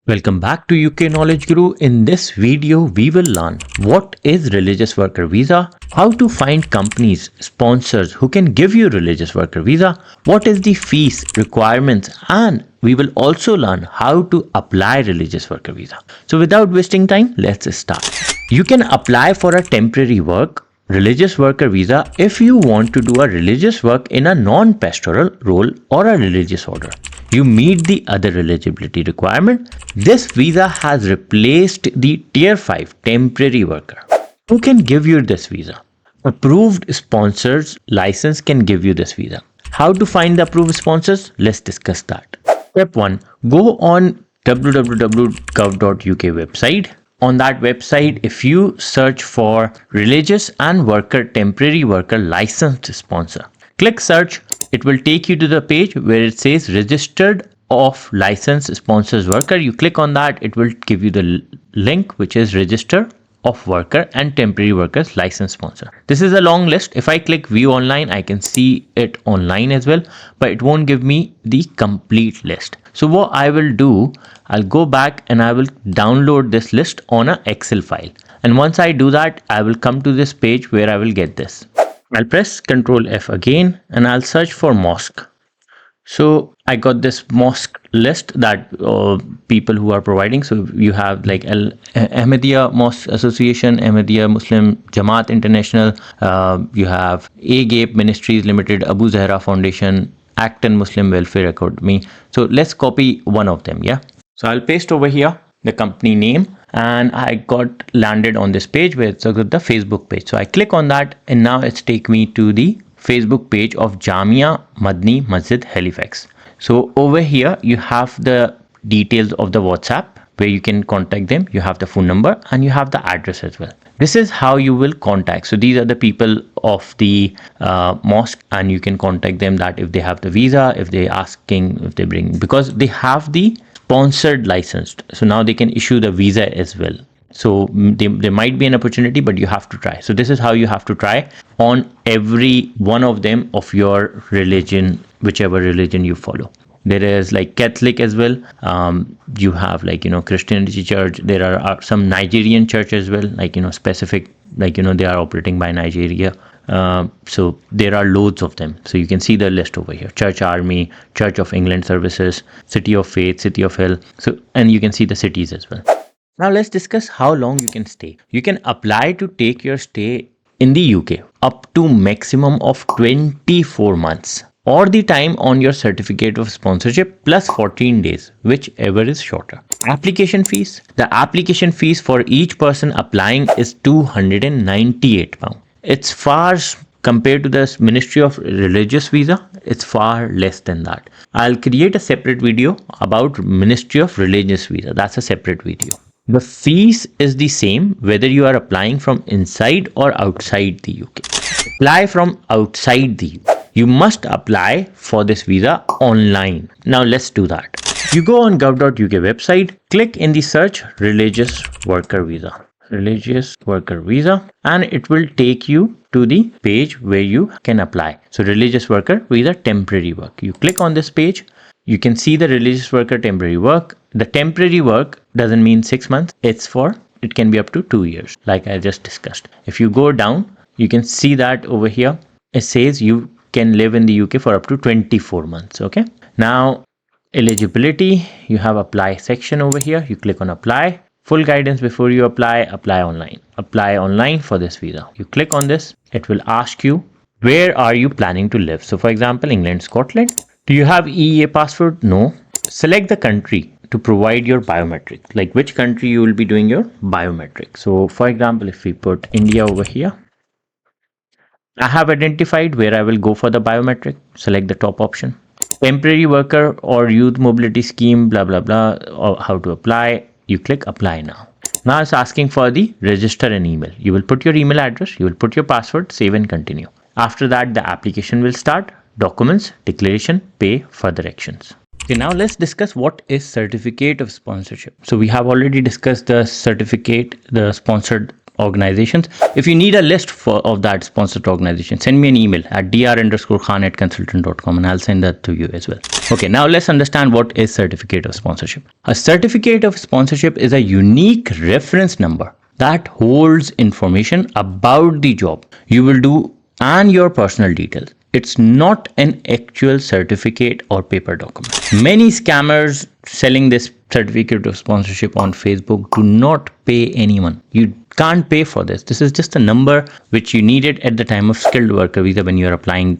Welcome back to UK Knowledge Guru. In this video, we will learn what is religious worker visa, how to find companies, sponsors who can give you religious worker visa, what is the fees, requirements, and we will also learn how to apply religious worker visa. So without wasting time, let's start. You can apply for a temporary religious worker visa if you want to do a religious work in a non-pastoral role or a religious order. You meet the other eligibility requirement. This visa has replaced the Tier 5 temporary worker. Who can give you this visa? Approved sponsors license can give you this visa. How to find the approved sponsors? Let's discuss that. Step 1. Go on www.gov.uk website. On that website, if you search for religious and temporary worker licensed sponsor, click search. It will take you to the page where it says registered of licensed sponsors worker. You click on that, it will give you the link which is register of worker and temporary workers license sponsor. This is a long list. If I click view online, I can see it online as well, but it won't give me the complete list. So what I will do, I'll go back and I will download this list on an Excel file. And once I do that, I will come to this page where I will get this. I'll press Ctrl F again and I'll search for mosque. So I got this mosque list that people who are providing. So you have like Ahmadiyya Mosque Association, Ahmadiyya Muslim Jamaat International, you have AGAPE Ministries Limited, Abu Zahra Foundation, Acton Muslim Welfare Academy. So let's copy one of them. Yeah. So I'll paste over here the company name, and I got landed on this page where it's the Facebook page. So I click on that and now it's take me to the Facebook page of Jamia Madni Masjid Halifax. So over here you have the details of the WhatsApp where you can contact them. You have the phone number and you have the address as well. This is how you will contact. So these are the people of the mosque, and you can contact them that if they have the visa, if they asking, if they bring, because they have the sponsored licensed. So now they can issue the visa as well. So there might be an opportunity, but you have to try. So this is how you have to try on every one of them of your religion, whichever religion you follow. There is like Catholic as well. You have like, Christianity church. There are some Nigerian church as well, like, specific, like, they are operating by Nigeria. So there are loads of them. So you can see the list over here. Church Army, Church of England Services, City of Faith, City of Hell. So, and you can see the cities as well. Now let's discuss how long you can stay. You can apply to take your stay in the UK up to maximum of 24 months. Or the time on your certificate of sponsorship plus 14 days, whichever is shorter. Application fees. The application fees for each person applying is £298. It's far, compared to the Ministry of Religious Visa, it's far less than that. I'll create a separate video about Ministry of Religious Visa. That's a separate video. The fees is the same whether you are applying from inside or outside the UK. Apply from outside the UK. You must apply for this visa online. Now let's do that. You go on gov.uk website, click in the search religious worker visa. Religious worker visa, and it will take you to the page where you can apply. So religious worker visa temporary work. You click on this page. You can see the religious worker temporary work. The temporary work doesn't mean 6 months. It can be up to 2 years, like I just discussed. If you go down, you can see that over here, it says you can live in the UK for up to 24 months. Okay. Now, eligibility, you have apply section over here. You click on apply. Full guidance before you apply online. Apply online for this visa. You click on this. It will ask you, where are you planning to live? So for example, England, Scotland. Do you have EEA passport? No. Select the country to provide your biometric, like which country you will be doing your biometric. So for example, if we put India over here, I have identified where I will go for the biometric. Select the top option. Temporary worker or youth mobility scheme, blah, blah, blah, or how to apply. You click apply now. Now it's asking for the register an email. You will put your email address, you will put your password, save and continue. After that, the application will start. Documents, declaration, pay, further actions. Okay, now let's discuss what is certificate of sponsorship. So we have already discussed the certificate, the sponsored organizations. If you need a list of that sponsored organization, send me an email at dr_khan@consultant.com and I'll send that to you as well. Okay, now let's understand what is certificate of sponsorship. A certificate of sponsorship is a unique reference number that holds information about the job you will do and your personal details. It's not an actual certificate or paper document. Many scammers selling this certificate of sponsorship on Facebook do not pay anyone. You can't pay for this. This is just a number which you needed at the time of skilled worker visa when you're applying,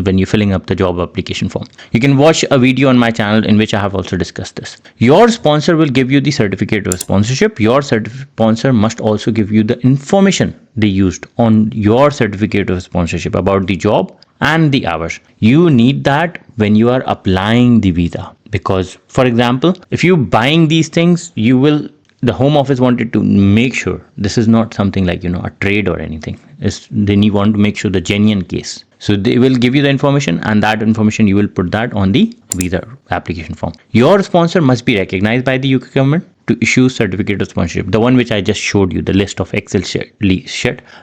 when you're filling up the job application form. You can watch a video on my channel in which I have also discussed this. Your sponsor will give you the certificate of sponsorship. Your sponsor must also give you the information they used on your certificate of sponsorship about the job and the hours. You need that when you are applying the visa, because for example, if you buying these things, the Home Office wanted to make sure this is not something like, a trade or anything. They want to make sure the genuine case. So they will give you the information, and that information you will put that on the visa application form. Your sponsor must be recognized by the UK government to issue certificate of sponsorship. The one which I just showed you, the list of Excel sheet.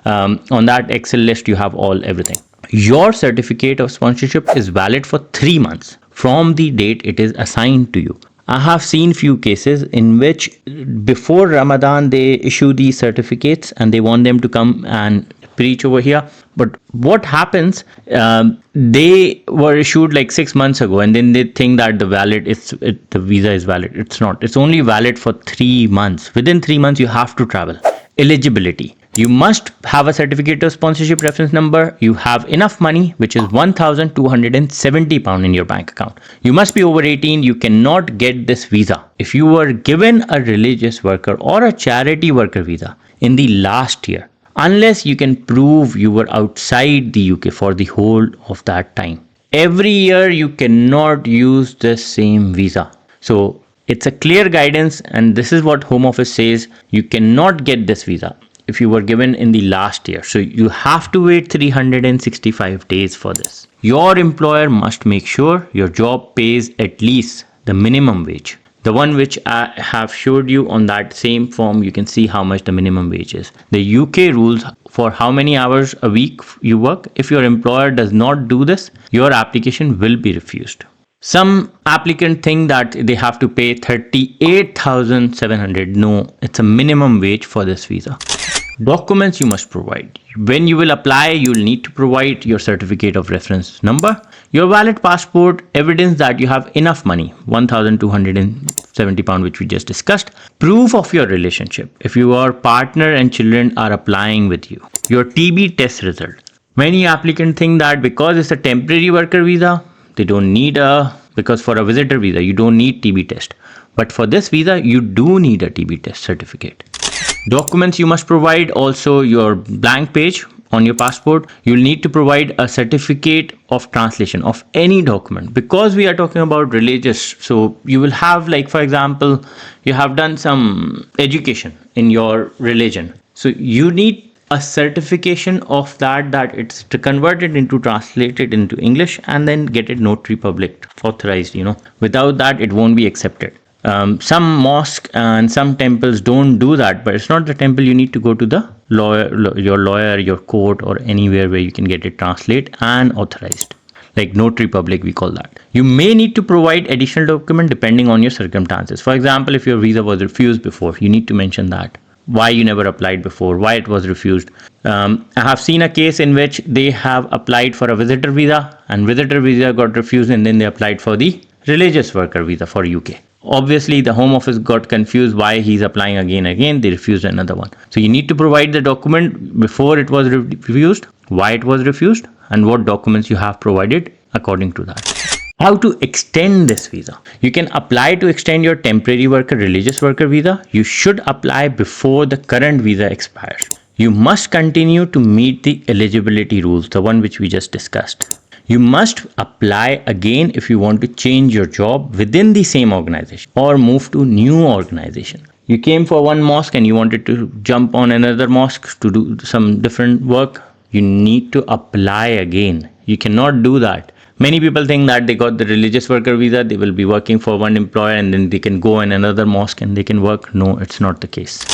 On that Excel list, you have everything. Your certificate of sponsorship is valid for 3 months from the date it is assigned to you. I have seen few cases in which before Ramadan they issue these certificates and they want them to come and preach over here. But what happens, they were issued like 6 months ago, and then they think that the visa is valid. It's not. It's only valid for 3 months. Within 3 months, you have to travel. Eligibility. You must have a certificate of sponsorship reference number. You have enough money, which is £1,270 in your bank account. You must be over 18. You cannot get this visa if you were given a religious worker or a charity worker visa in the last year, unless you can prove you were outside the UK for the whole of that time. Every year you cannot use the same visa. So it's a clear guidance, and this is what Home Office says. You cannot get this visa if you were given in the last year. So you have to wait 365 days for this. Your employer must make sure your job pays at least the minimum wage. The one which I have showed you on that same form, you can see how much the minimum wage is. The UK rules for how many hours a week you work. If your employer does not do this, your application will be refused. Some applicant think that they have to pay 38,700. No, it's a minimum wage for this visa. Documents you must provide. When you will apply, you will need to provide your certificate of reference number, your valid passport, evidence that you have enough money, £1,270, which we just discussed, proof of your relationship, if your partner and children are applying with you, your TB test result. Many applicants think that because it's a temporary worker visa, they don't need because for a visitor visa, you don't need TB test. But for this visa, you do need a TB test certificate. Documents you must provide, also your blank page on your passport. You'll need to provide a certificate of translation of any document, because we are talking about religious. So you will have, like, for example, you have done some education in your religion. So you need a certification of that it's converted into, translated into English, and then get it notary public authorized. Without that, it won't be accepted. Some mosques and some temples don't do that, but it's not the temple. You need to go to the lawyer, your court, or anywhere where you can get it translated and authorized, like notary public, we call that. You may need to provide additional document depending on your circumstances. For example, if your visa was refused before, you need to mention that. Why you never applied before, why it was refused. I have seen a case in which they have applied for a visitor visa, and visitor visa got refused, and then they applied for the religious worker visa for UK. Obviously, the Home Office got confused why he's applying again. They refused another one. So you need to provide the document before it was refused, why it was refused, and what documents you have provided according to that. How to extend this visa? You can apply to extend your temporary worker, religious worker visa. You should apply before the current visa expires. You must continue to meet the eligibility rules, the one which we just discussed. You must apply again if you want to change your job within the same organization or move to new organization. You came for one mosque and you wanted to jump on another mosque to do some different work. You need to apply again. You cannot do that. Many people think that they got the religious worker visa, they will be working for one employer and then they can go in another mosque and they can work. No, it's not the case.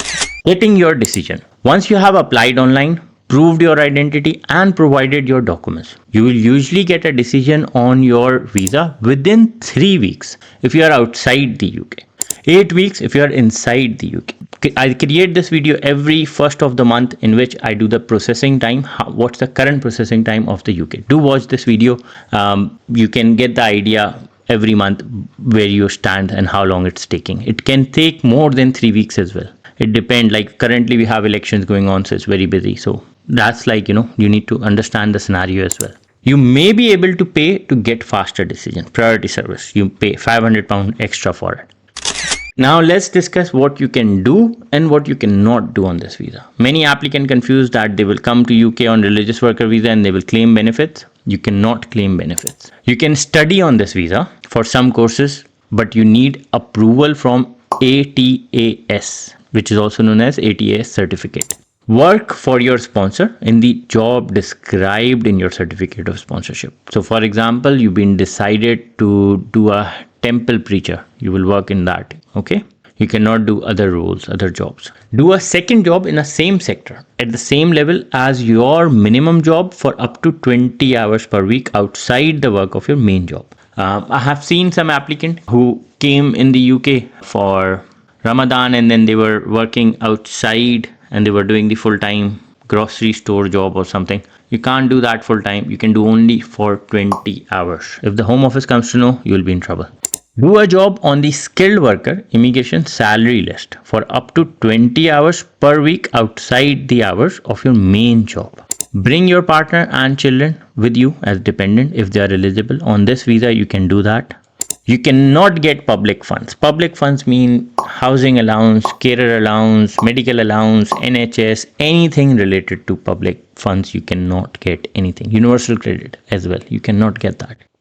Getting your decision. Once you have applied online, proved your identity, and provided your documents, you will usually get a decision on your visa within 3 weeks if you are outside the UK. 8 weeks if you are inside the UK. I create this video every first of the month in which I do the processing time. What's the current processing time of the UK? Do watch this video. You can get the idea every month where you stand and how long it's taking. It can take more than 3 weeks as well. It depends. Like currently we have elections going on, so it's very busy. So that's like, you need to understand the scenario as well. You may be able to pay to get faster decision. Priority service. You pay £500 extra for it. Now let's discuss what you can do and what you cannot do on this visa. Many applicants confused that they will come to UK on religious worker visa and they will claim benefits. You cannot claim benefits. You can study on this visa for some courses, but you need approval from ATAS, which is also known as ATAS certificate. Work for your sponsor in the job described in your certificate of sponsorship. So for example, you've been decided to do a temple preacher. You will work in that. Okay. You cannot do other roles, other jobs. Do a second job in the same sector at the same level as your minimum job for up to 20 hours per week outside the work of your main job. I have seen some applicant who came in the UK for Ramadan and then they were working outside and they were doing the full-time grocery store job or something. You can't do that full-time. You can do only for 20 hours. If the Home Office comes to know, you will be in trouble. Do a job on the skilled worker immigration salary list for up to 20 hours per week outside the hours of your main job. Bring your partner and children with you as dependent if they are eligible. On this visa, you can do that. You cannot get public funds. Public funds mean housing allowance, carer allowance, medical allowance, NHS, anything related to public funds. You cannot get anything. Universal credit as well. You cannot get that.